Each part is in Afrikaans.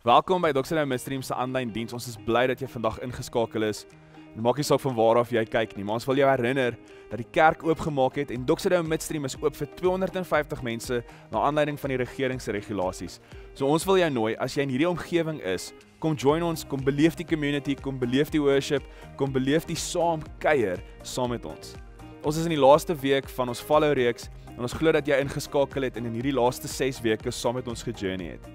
Welkom by Doxa Nou Midstream se aanlyn diens. Ons is bly dat jy vandag ingeskakel is. En maak nie saak van waar af jy kyk nie, maar ons wil jou herinner dat die kerk oopgemaak het en Doxa Nou Midstream is oop vir 250 mense na aanleiding van die regering se regulasies. So ons wil jou nooi, as jy in hierdie omgewing is, kom join ons, kom beleef die community, kom beleef die worship, kom beleef die saam kuier saam met ons. Ons is in die laaste week van ons follow reeks en ons glo dat jy ingeskakel het en in hierdie laaste 6 weke saam met ons gejourney het.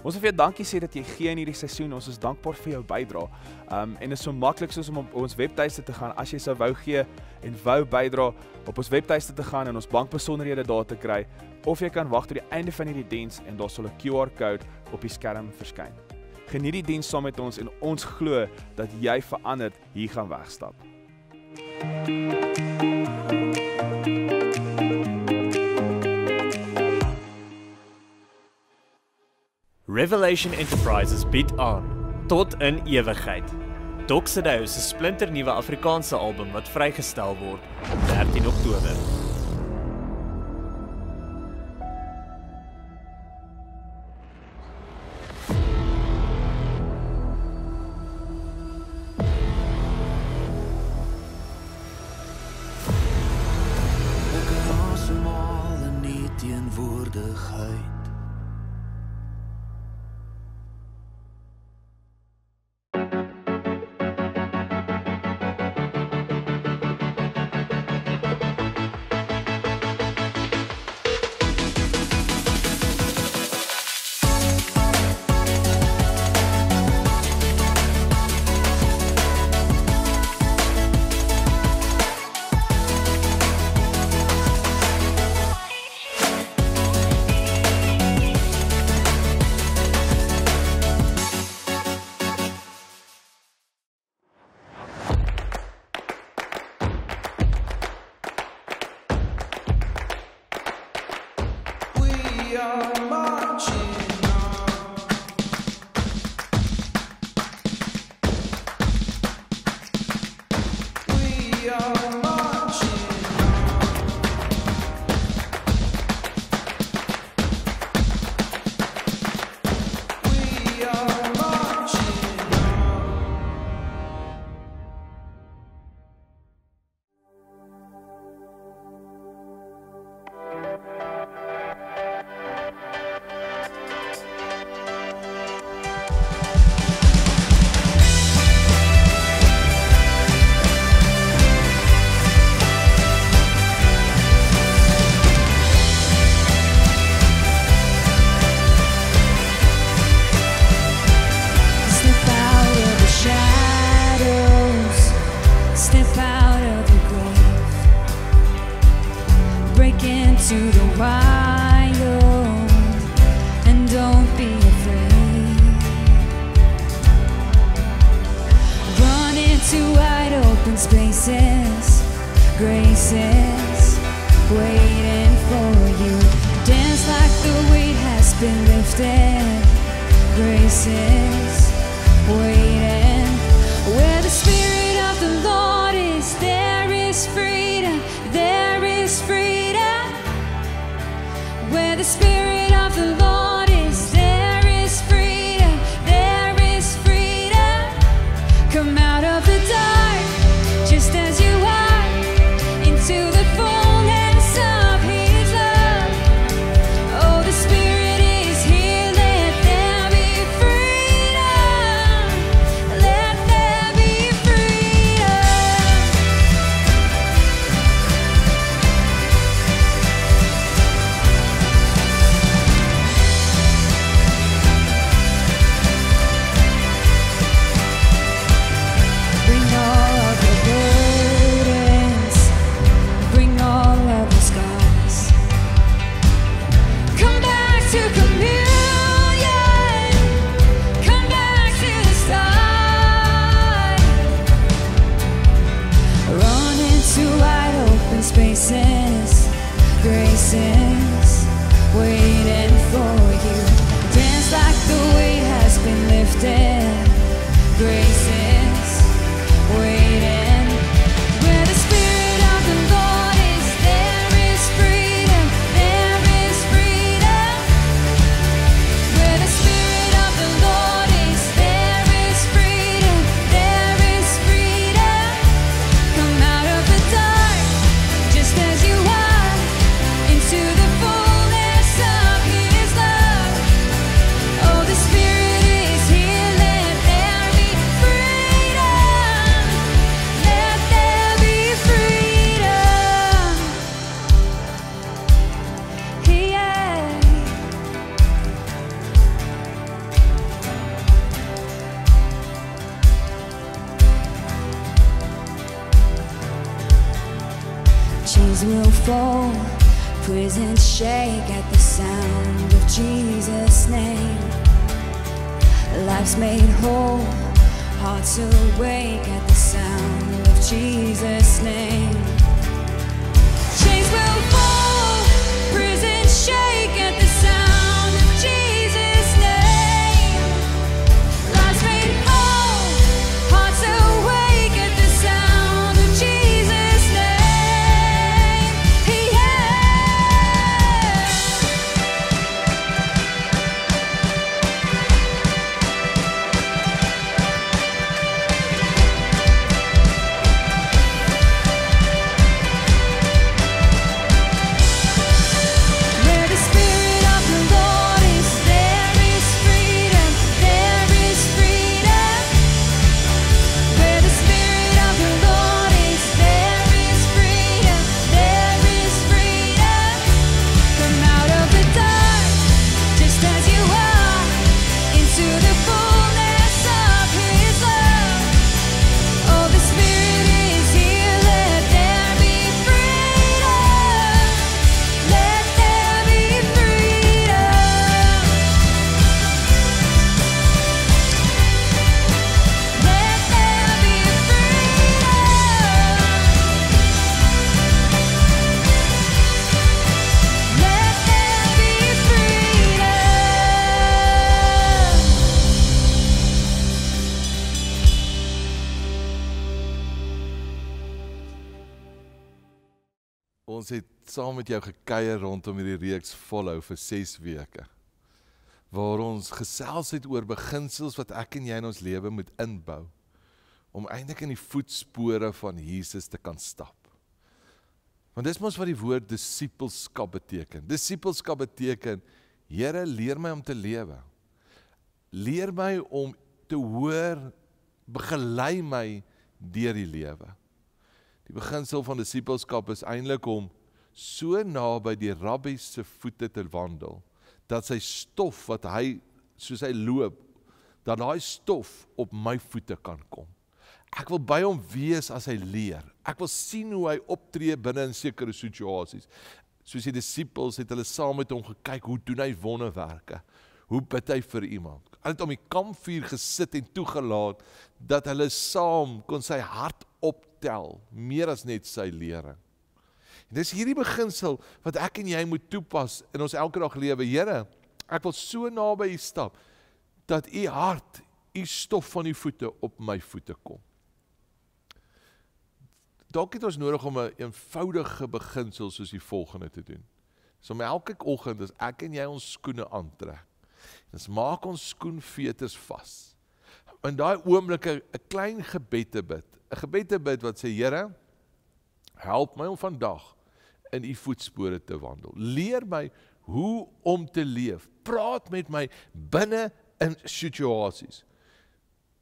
Ons wil vir jou dankie sê dat jy gee in hierdie seisoen. Ons is dankbaar vir jou bydrae. En dit is so maklik soos om op ons webtuiste te gaan. As jy sou wou gee en wou bydra, op ons webtuiste te gaan en ons bankbesonderhede daar te kry, of jy kan wag tot die einde van hierdie diens en daar sal 'n QR-code op die skerm verskyn. Geniet die diens saam met ons en ons glo dat jy veranderd hier gaan wegstap. Revelation Enterprises bied aan Tot in Ewigheid. Doxa Nou se splinternuwe Afrikaanse album wat vrygestel word op 13 Oktober. Let there be Chains will fall, prisons shake at the sound of Jesus' name. Life's made whole, hearts awake at the sound of Jesus' name. Chains will fall, prisons shake at the sound of Jesus' name. Life's made whole, hearts awake at the sound of Jesus' name. Where the Spirit of the Lord is, there is freedom, there is freedom. Where the Spirit of the Lord is, there is freedom, there is freedom. Come out of the dark, just as you are, into the fullness of His love. Oh, the Spirit is here, let there be freedom. Let there be freedom. Let there be freedom. Let there be freedom. Ons het saam met jou gekuier rondom hierdie reeks volhou vir 6 weke. Waar ons gesels het oor beginsels wat ek en jy in ons lewe moet inbou om eintlik in die voetspore van Jesus te kan stap. Want dis mos wat die woord disipelskap beteken. Disipelskap beteken, Here, leer my om te lewe. Leer my om te hoor, begelei my deur die lewe. Die beginsel van disipelskap is eintlik om so naby die rabbi se voete te wandel, dat sy stof wat hy, soos hy loop, dat daai stof op my voete kan kom. Ek wil by hom wees as hy leer. Ek wil sien hoe hy optree binne in sekere situasies. Soos die disipels het hulle saam met hom gekyk, hoe doen hy wonderwerke? Hoe bid hy vir iemand? Hy het om die kampvuur gesit en toegelaat, dat hulle saam kon sy hart optel, meer as net sy lering. En dis hierdie beginsel wat ek en jy moet toepas in ons elke dag lewe. Here, ek wil so naby U stap, dat U hart, U stof van U voete op my voete kom. Dalk het ons nodig om 'n eenvoudige beginsel soos die volgende te doen. So om elke oggend as ek en jy ons skoene aantrek, ons maak ons skoenveters vas. In daai oomblik 'n klein gebed te bid. 'n Gebed te bid wat sê, Here, help my om vandag in U voetspore te wandel. Leer my hoe om te leef. Praat met my binne in situasies.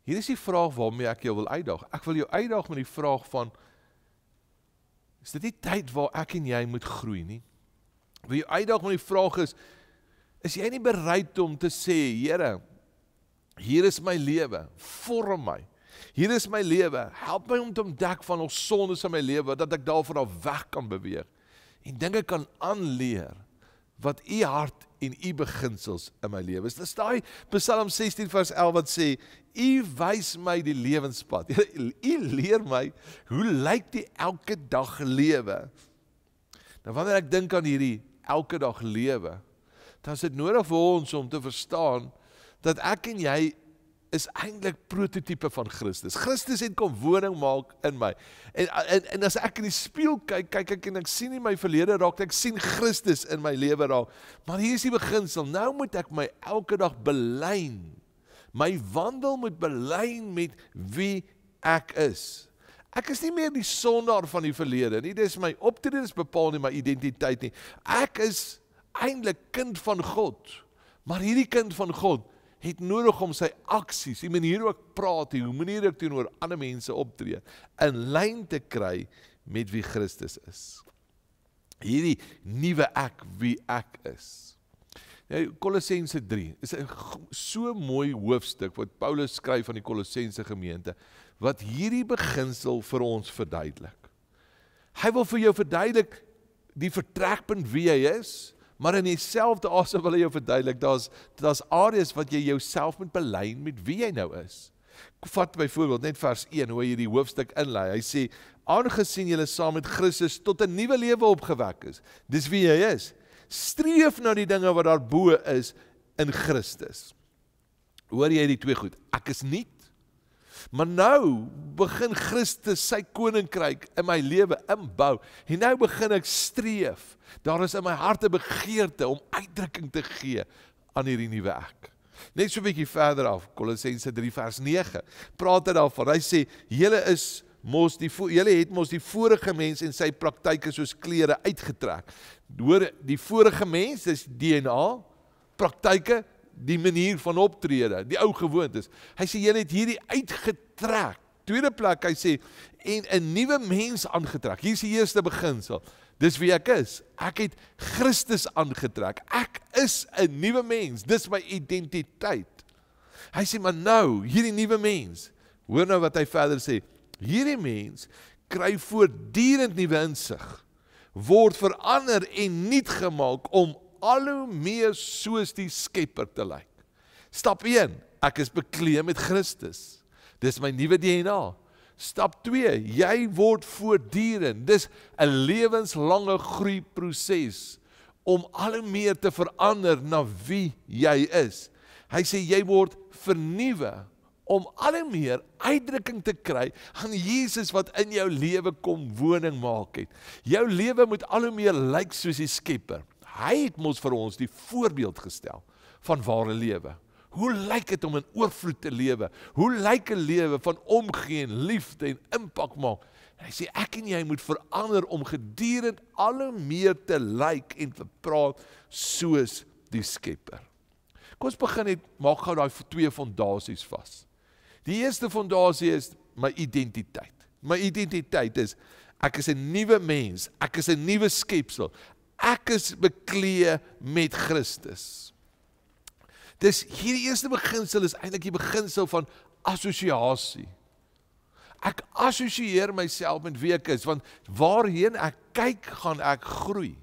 Hier is die vraag waarmee ek jou wil uitdaag. Ek wil jou uitdaag met die vraag van, is dit nie tyd waar ek en jy moet groei nie? Wil jou uitdaag met die vraag is jy nie bereid om te sê, Here, hier is my lewe, vorm my. Hier is my lewe, help my om te ontdek van ons sondes in my lewe, dat ek daarvan af weg kan beweeg. En dinge kan aanleer wat U hart en U beginsels in my lewe is. Dis daai Psalm 16 vers 11 wat sê, U wys my die lewenspad. U leer my, hoe lyk die elke dag lewe? Nou wanneer ek dink aan hierdie elke dag lewe, dan is dit nodig vir ons om te verstaan, dat ek en jy is eintlik prototype van Christus. Christus het kom woning maak in my. En as ek in die spieël kyk ek en ek sien nie my verlede raak, ek sien Christus in my lewe raak. Maar hier is die beginsel, nou moet ek my elke dag belyn. My wandel moet belyn met wie ek is. Ek is nie meer die sondaar van die verlede nie, dis my optredes bepaal nie my identiteit nie. Ek is eintlik kind van God, maar hierdie kind van God het nodig om sy aksies, die manier hoe ek praat, die manier hoe ek teenoor ander mense optree, in lyn te kry met wie Christus is. Hierdie nuwe ek, wie ek is. Nou, Kolossense 3 is 'n so mooi hoofstuk wat Paulus skryf aan die Kolossense gemeente, wat hierdie beginsel vir ons verduidelik. Hy wil vir jou verduidelik, die vertrekpunt wie jy is, maar in dieselfde asem wil hy jou verduidelik, daar's areas wat jy jouself moet belyn met wie jy nou is. Vat byvoorbeeld net vers 1, hoe hy die hoofstuk inlei. Hy sê, aangesien julle saam met Christus tot 'n nuwe lewe opgewek is, dis wie jy is, streef na die dinge wat daarbo is in Christus. Hoor jy die twee goed? Ek is nie, maar nou begin Christus sy koninkryk in my lewe inbou, en nou begin ek streef. Daar is in my hart 'n begeerte om uitdrukking te gee aan hierdie nuwe ek. Net so 'n bietjie verder af, Kolossense 3 vers 9, praat hy daarvan, hy sê, julle het mos die vorige mens en sy praktyke soos klere uitgetrek. Hoor, die vorige mens is DNA, praktyke, die manier van optrede, die ou gewoontes. Hy sê, julle het hierdie uitgetrek. Tweede plek, hy sê, en 'n nuwe mens aangetrek. Hier is die eerste beginsel. Dis wie ek is. Ek het Christus aangetrek. Ek is 'n nuwe mens. Dis my identiteit. Hy sê, maar nou, hierdie nuwe mens, hoor nou wat hy verder sê, hierdie mens kry voortdurend nuwe insig, word verander en nuut gemaak om al hoe meer soos die Skepper te lyk. Stap 1, ek is bekleed met Christus. Dis my nuwe DNA. Stap 2, jy word voortdurend. Dis 'n lewenslange groeiproses om al hoe meer te verander na wie jy is. Hy sê jy word vernuwe om al hoe meer uitdrukking te kry aan Jesus wat in jou lewe kom woning maak het. Jou lewe moet al hoe meer lyk soos die Skepper. Hy het mos vir ons die voorbeeld gestel van ware lewe. Hoe lyk dit om in oorvloed te lewe? Hoe lyk 'n lewe van omgee en liefde en impak maak? En hy sê ek en jy moet verander om gedurend al hoe meer te lyk en te praat soos die Skepper. Kom ons begin net, maak gou daai twee fondasies vas. Die eerste fondasie is my identiteit. My identiteit is, ek is 'n nuwe mens, ek is 'n nuwe skepsel. Ek is bekleed met Christus. Dis hierdie eerste beginsel is eintlik die beginsel van assosiasie. Ek assosieer myself met wie ek is, want waarheen ek kyk, gaan ek groei.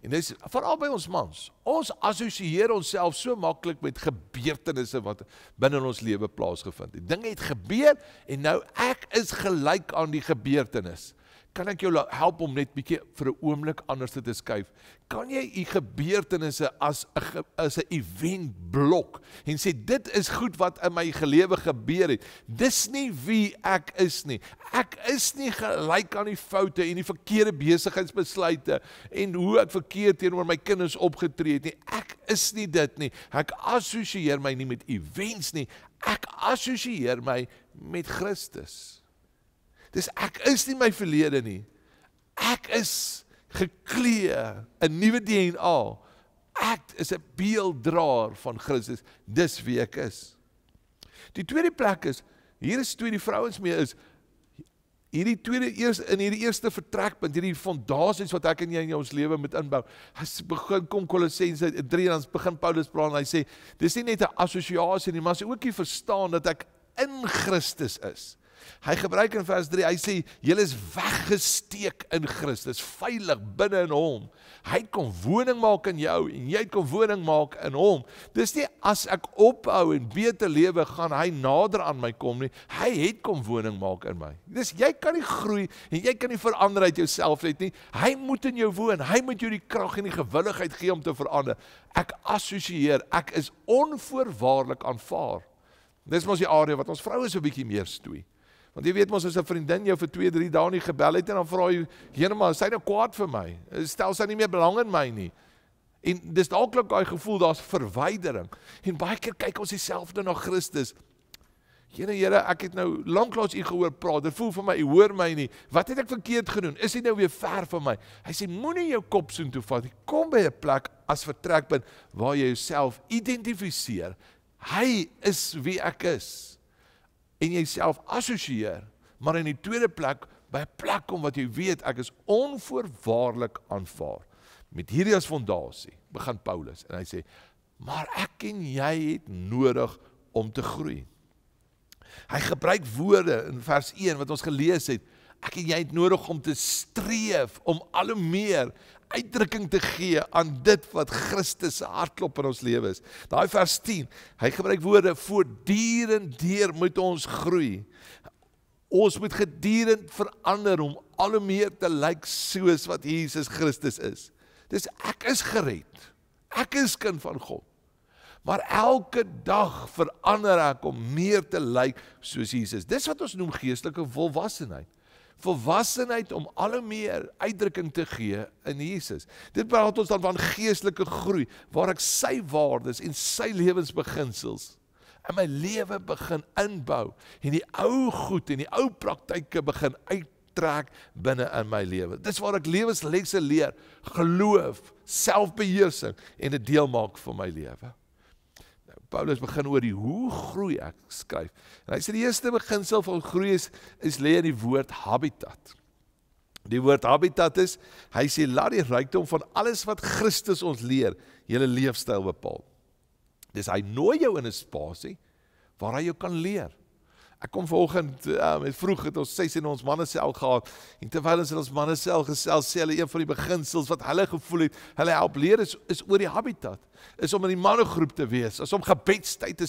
En dis veral by ons mans. Ons assosieer onsself so maklik met gebeurtenisse wat binne in ons lewe plaasgevind het. Dinge het gebeur en nou ek is gelyk aan die gebeurtenis. Kan ek jou help om net bietjie vir 'n oomblik anders te skuif? Kan jy die gebeurtenisse as 'n event blok en sê dit is goed wat in my lewe gebeur het. Dis nie wie ek is nie. Ek is nie gelyk aan die foute en die verkeerde besigheidsbesluite en hoe ek verkeerd teenoor my kinders opgetree het nie. Ek is nie dit nie. Ek assosieer my nie met events nie. Ek assosieer my met Christus. Dus ek is nie my verlede nie. Ek is geklee, 'n nuwe DNA. Ek is 'n beelddraer van Christus. Dis wie ek is. Die tweede plek is, hier is die vrouens mee is, in hierdie eerste vertrekpunt, hierdie fondasies wat ek en jy in ons lewe moet inbou. As begin kom Kolossense 3 en dan begin Paulus praat en hy sê, dis nie net 'n assosiasie nie, maar as ek ook verstaan dat ek in Christus is. Hy gebruik in vers 3, hy sê, julle is weggesteek in Christus, veilig binne in hom. Hy kom woning maak in jou, en jy kom woning maak in hom. Dis nie, as ek ophou en beter lewe, gaan hy nader aan my kom nie. Hy het kom woning maak in my. Dus jy kan nie groei, en jy kan nie verander uit jouself net nie. Hy moet in jou woon, hy moet jou die krag en die gewilligheid gee om te verander. Ek assosieer, ek is onvoorwaardelik aanvaar. Dis mos die area wat ons vroue so 'n bietjie meer stoei. Want jy weet mos, as 'n vriendin jou vir 2-3 dae nie gebel het en dan vra jy, "Jene maar, sy nou kwaad vir my. Stel sy nie meer belang in my nie." En dis dalk daai gevoel, daar's verwydering. En baie keer kyk ons dieselfde na Christus. Here, ek het nou lanklaas u gehoor praat. Dit voel vir my, u hoor my nie. Wat het ek verkeerd gedoen? Is hy nou weer ver van my? Hy sê, moenie jou kop soontoe vat. Kom by 'n plek as vertrekpunt waar jy jouself identifiseer. Hy is wie ek is. En jy self assosieer, maar in die tweede plek, by 'n plek om wat jy weet, ek is onvoorwaardelik aanvaar. Met hierdie as fondasie, begin Paulus, en hy sê, maar ek en jy het nodig om te groei. Hy gebruik woorde in vers 1, wat ons gelees het, Ek en jy het nodig om te streef, om al hoe meer uitdrukking te gee aan dit wat Christus se hartklop in ons lewe is. Daai vers 10, hy gebruik woorde, voortdurend deur moet ons groei. Ons moet gedurend verander om al hoe meer te lyk soos wat Jesus Christus is. Dis ek is gered. Ek is kind van God. Maar elke dag verander ek om meer te lyk soos Jesus. Dis wat ons noem geestelike volwassenheid. Volwassenheid om al hoe meer uitdrukking te gee in Jesus. Dit praat ons dan van geestelike groei, waar ek sy waardes en sy lewensbeginsels in my lewe begin inbou, en die ou goed en die ou praktyke begin uittrek binne in my lewe. Dis waar ek lewenslesse leer, geloof, selfbeheersing en dit deel maak van my lewe. Paulus begin oor die hoe groei ek skryf. En hy sê die eerste beginsel van groei is lê in die woord habitat. Die woord habitat is, hy sê laat die rykdom van alles wat Christus ons leer, julle leefstyl bepaal. Dis hy nooi jou in 'n spasie waar hy jou kan leer. Ek kom vanoggend met vroeg het ons 6 in ons mannesel gehad, en terwyl ons in ons mannesel gesels, sê hulle een van die beginsels wat hulle gevoel het, hulle help leer is oor die habitat, is om in die mannegroep te wees, is om gebedstyd te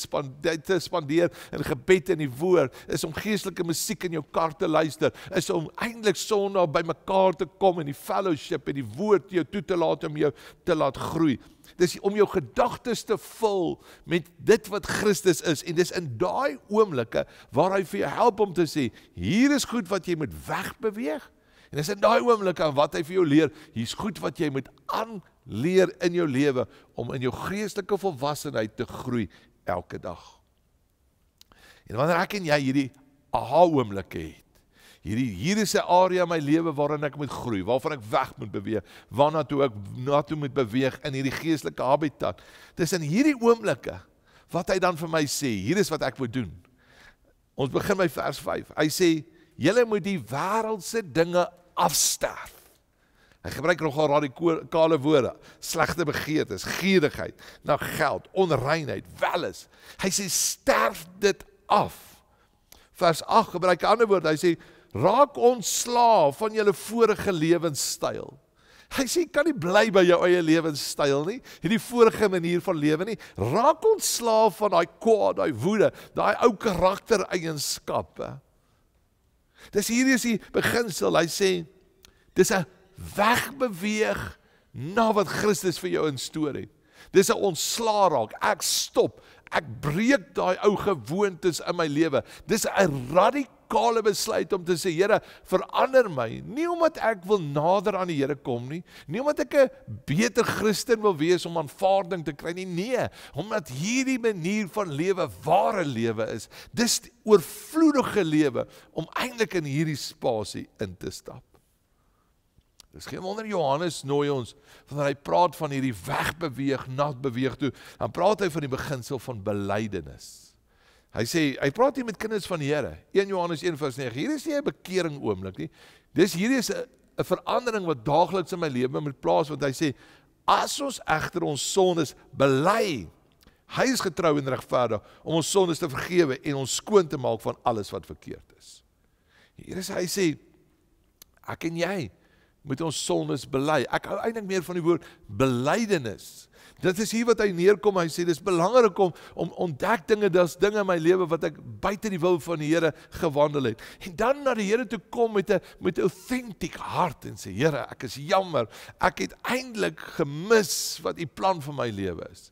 spandeer, in gebed in die woord, is om geestelike musiek in jou kar te luister, is om eintlik Sondag by mekaar te kom in die fellowship en die woord jou toe te laat om jou te laat groei. Dis om jou gedagtes te vul met dit wat Christus is, en dis in daai oomblikke waar hy vir jou help om te sê, hier is goed wat jy moet wegbeweeg, en dis in daai oomblikke wat hy vir jou leer, hier's goed wat jy moet aanleer in jou lewe, om in jou geestelike volwassenheid te groei elke dag. En wanneer ek en jy hierdie aha-oomblikke het, hier is 'n area in my lewe waarin ek moet groei, waarvan ek weg moet beweeg, waarna toe ek moet beweeg in hierdie geestelike habitat. Dis in hierdie oomblikke wat hy dan vir my sê, hier is wat ek moet doen. Ons begin by vers 5. Hy sê, julle moet die wêreldse dinge afsterf. Hy gebruik nogal radikale woorde, slegte begeertes, gierigheid, na geld, onreinheid, welis. Hy sê, sterf dit af. Vers 8 gebruik 'n ander woord, hy sê, raak ontslaaf van julle vorige lewenstyl. Hy sê, kan nie bly by jou eie lewenstyl nie, hierdie vorige manier van lewe nie. Raak ontslaaf van daai kwaad, daai woede, daai ou karaktereienskappe. Dis hier is die beginsel, hy sê, dis 'n wegbeweeg na wat Christus vir jou instoor het. Dis 'n ontslaa raak, ek stop, ek breek daai ou gewoontes in my lewe. Dis 'n radikale besluit om te sê, Here, verander my, nie omdat ek wil nader aan die Here kom nie, nie omdat ek 'n beter Christen wil wees om aanvaarding te kry nie, nee, omdat hierdie manier van lewe ware lewe is. Dis die oorvloedige lewe om eintlik in hierdie spasie in te stap. Dis geen wonder Johannes nooi ons, wanneer hy praat van hierdie wegbeweeg, beweeg toe, dan praat hy van die beginsel van belydenis. Hy sê, hy praat hier met kinders van die Here, 1 Johannes 1 vers 9, hier is nie 'n bekering oomblik nie, hierdie is 'n verandering wat daagliks in my lewe moet plaas, want hy sê, as ons egter ons sondes bely, hy is getrou en regverdig, om ons sondes te vergewe, en ons skoon te maak van alles wat verkeerd is. Hier is hy sê, ek en jy, moet ons sondes bely. Ek hou eintlik meer van die woord belydenis. Dit is hier wat hy neerkom, hy sê, dit is belangrik om ontdek dinge, dis dinge in my lewe wat ek buite die wil van die Here gewandel het. En dan na die Here toe kom met 'n authentic hart en sê, Here, ek is jammer, ek het eintlik gemis wat u plan vir my lewe is.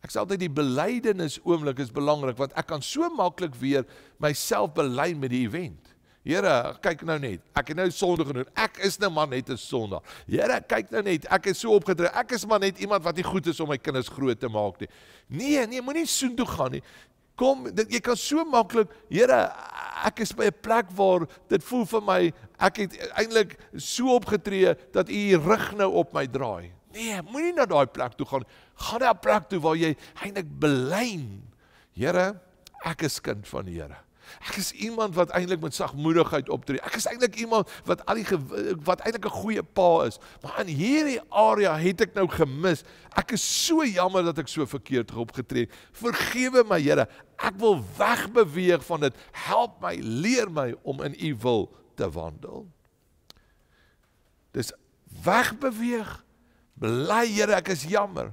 Ek sê altyd die belydenis oomblik is belangrik, want ek kan so maklik weer myself bely met die event. Here, kyk nou net, ek het nou sonde gedoen, ek is nou maar net 'n sondaar. Here, kyk nou net, ek is so opgetree, ek is maar net iemand wat nie goed is om my kinders groot te maak nie. Nee, moenie soontoe gaan nie. Kom, jy kan so maklik, Here, ek is by 'n plek waar dit voel vir my, ek het eintlik so opgetree, dat u die rug nou op my draai. Nee, moenie na daai plek toe gaan. Gaan na 'n plek toe waar jy eintlik bely, Here, ek is kind van die Here. Ek is iemand wat eintlik met sagmoedigheid optree. Ek is eintlik iemand wat eintlik 'n goeie pa is. Maar in hierdie area het ek nou gemis. Ek is so jammer dat ek so verkeerd opgetree het. Vergewe my, Here. Ek wil wegbeweeg van dit. Help my, leer my om in u wil te te wandel. Dis wegbeweeg, bely Here, ek is jammer.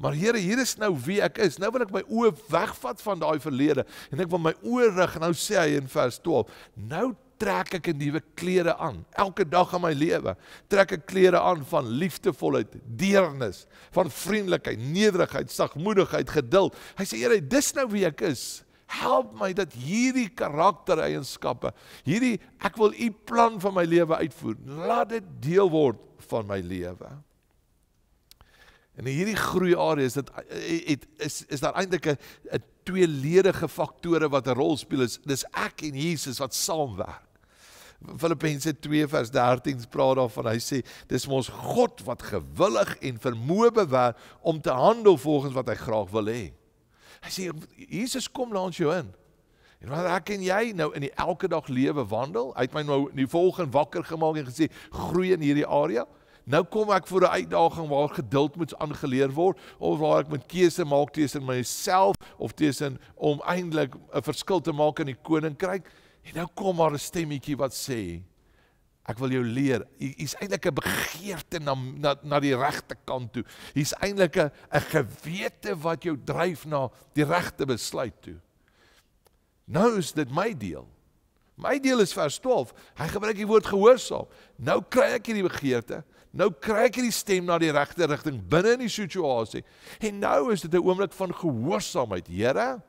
Maar Here, hier is nou wie ek is. Nou wil ek my oë wegvat van daai verlede en ek wil my oë rig. Nou sê hy in vers 12, nou trek ek 'n nuwe klere aan. Elke dag in my lewe trek ek klere aan van liefdevolheid, deernis, van vriendelikheid, nederigheid, sagmoedigheid, geduld. Hy sê, Here, dis nou wie ek is. Help my dat hierdie karaktereienskappe, ek wil u plan van my lewe uitvoer. Laat dit deel word van my lewe. En in hierdie groeiarea is daar eintlik 'n tweeledige faktore wat 'n rol speel. Dis ek en Jesus wat saamwerk. Filippense 2 vers 13 praat daarvan, hy sê, dis ons God wat gewillig en vermoë bewaar om te handel volgens wat hy graag wil hê. Hy sê, Jesus kom langs jou in. En wanneer ek en jy nou in die elke dag lewe wandel, hy het my nou die volgende wakker gemaak en gesê, groei in hierdie area. Nou kom ek voor 'n uitdaging waar geduld moet aangeleer word, of waar ek moet keuse maak tussen myself, of tussen om eintlik 'n verskil te maak in die koninkryk. En nou kom maar 'n stemmetjie wat sê, ek wil jou leer, hier's eintlik 'n begeerte na die regte kant toe. Hier's eintlik 'n gewete wat jou dryf na die regte besluit toe. Nou is dit my deel. My deel is vers 12. Hy gebruik die woord gehoorsaam. Nou kry ek hierdie begeerte. Nou kry ek hierdie stem na die regte rigting binne in die situasie. En nou is dit 'n oomblik van gehoorsaamheid. Here,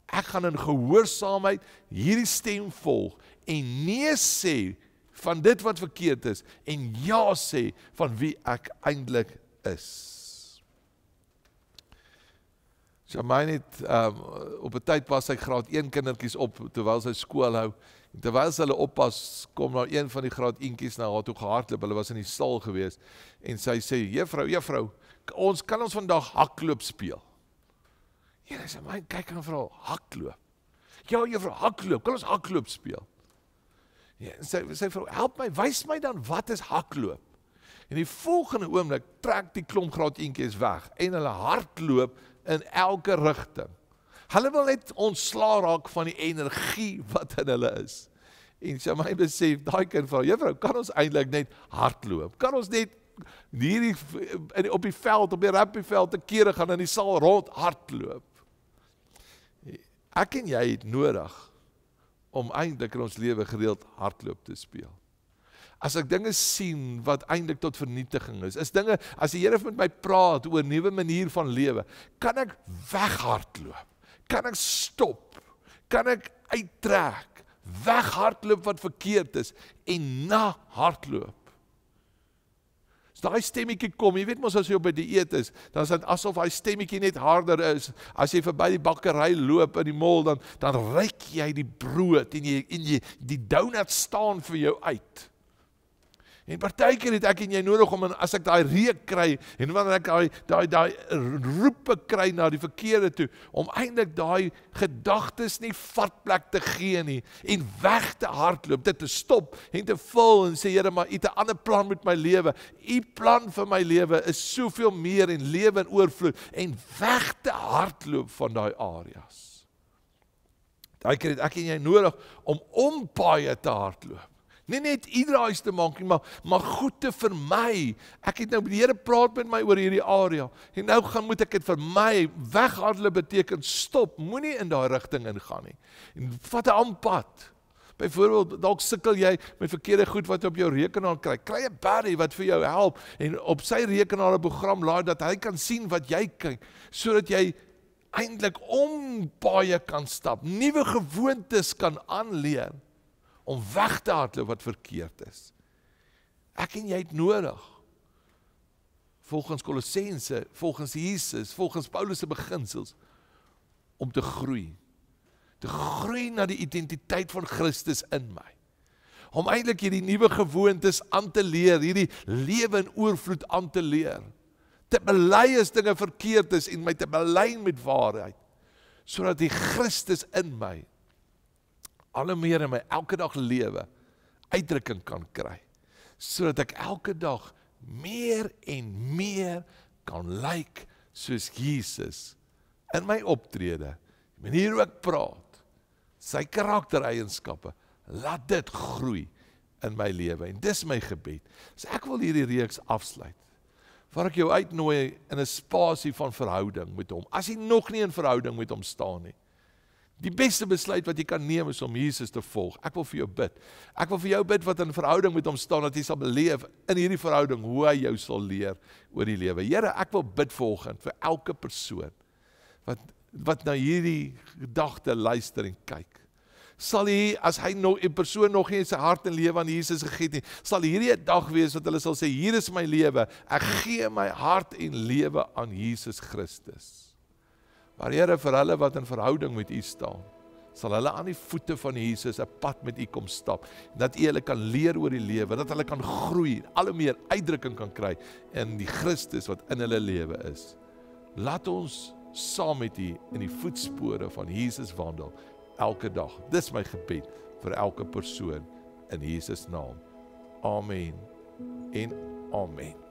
ek gaan in gehoorsaamheid hierdie stem volg en nee sê van dit wat verkeerd is en ja sê van wie ek eintlik is. So my net, op 'n tyd pas sy graad 1 kindertjies op terwyl sy skool hou. En terwyl sy hulle oppas, kom daar een van die graad 1tjies na haar toe gehardloop. Hulle was in die stal gewees en sy sê, juffrou, kan ons vandag hardloop speel? En sy sê, my kyk en vra, hardloop? Ja, juffrou, hardloop, kan ons hardloop speel? Ja, sy vrou, help my, wys my dan wat is hardloop. En die volgende oomblik trek die klomp graad 1tjies weg en hulle hardloop in elke rigting. Hulle wil net ontslaa raak van die energie wat in hulle is. En sy my besef, daai kind vra, juffrou, kan ons eintlik net hardloop? Kan ons net hierdie op die veld, op die rugbyveld te kere gaan in die saal rond hardloop? Ek en jy het nodig om eintlik in ons lewe gereeld hardloop te speel. As ek dinge sien wat eintlik tot vernietiging is dinge, as die Here met my praat oor 'n nuwe manier van lewe, kan ek weghardloop, kan ek stop, kan ek uittrek, weghardloop wat verkeerd is en na hardloop. As daai stemmetjie kom, jy weet mos as jy op 'n dieet is, dan is dit asof hy stemmetjie net harder is. As jy verby die bakkery loop in die mall, dan ruik jy die brood en die donut staan vir jou uit. En partykeer het ek en jy nodig om, as ek daai reuk kry, en wanneer ek daai roepe kry na die verkeerde toe, om eintlik daai gedagtes nie vatplek te gee nie, en weg te hardloop, dit te stop, en te vul, en sê, Here, maar u het 'n ander plan met my lewe, u plan vir my lewe is soveel meer, en lewe in oorvloed, en weg te hardloop van daai areas. Daai keer het ek en jy nodig om paaie te hardloop. Nie net iedereen te maak nie, maar goed te vermy. Ek het nou met die Here praat met my oor hierdie area. En nou moet ek dit vermy. Weghardloop beteken stop. Moenie in daai rigting ingaan nie. En vat 'n ander pad. Byvoorbeeld, dalk sukkel jy met verkeerde goed wat op jou rekenaar kry. Kry 'n buddy wat vir jou help en op sy rekenaar 'n program laai dat hy kan sien wat jy kyk, sodat jy eintlik paaie kan stap, nuwe gewoontes kan aanleer, om weg te hardloop wat verkeerd is. Ek en jy het nodig, volgens Kolossense, volgens Jesus, volgens Paulus se beginsels, om te groei. Te groei na die identiteit van Christus in my. Om eintlik hierdie nuwe gewoontes aan te leer, hierdie lewe in oorvloed aan te leer. Te bely as dinge verkeerd is en my te belyn met waarheid, sodat die Christus in my alle meer in my elke dag lewe uitdrukking kan kry, sodat ek elke dag meer en meer kan lyk soos Jesus in my optrede, die manier hoe ek praat, sy karaktereienskappe, laat dit groei in my lewe. En dis my gebed. So ek wil hierdie reeks afsluit, waar ek jou uitnooi in 'n spasie van verhouding met hom. As jy nog nie in verhouding met hom staan nie, die beste besluit wat jy kan neem is om Jesus te volg. Ek wil vir jou bid. Ek wil vir jou bid wat in verhouding met hom staan, dat jy sal beleef in hierdie verhouding hoe hy jou sal leer oor die lewe. Here, ek wil bid vanoggend vir elke persoon wat na hierdie gedagte luister en kyk. Sal hy, as hy nog 'n persoon nog nie sy hart en lewe aan Jesus gegee het nie, sal hierdie 'n dag wees wat hulle sal sê, hier is my lewe, ek gee my hart en lewe aan Jesus Christus. Maar Here, vir hulle wat in verhouding met U staan, sal hulle aan die voete van Jesus 'n pad met U kom stap, dat U hulle kan leer oor die lewe, dat hulle kan groei, al hoe meer uitdrukking kan kry in die Christus wat in hulle lewe is. Laat ons saam met U in die voetspore van Jesus wandel, elke dag. Dis my gebed vir elke persoon in Jesus naam. Amen en amen.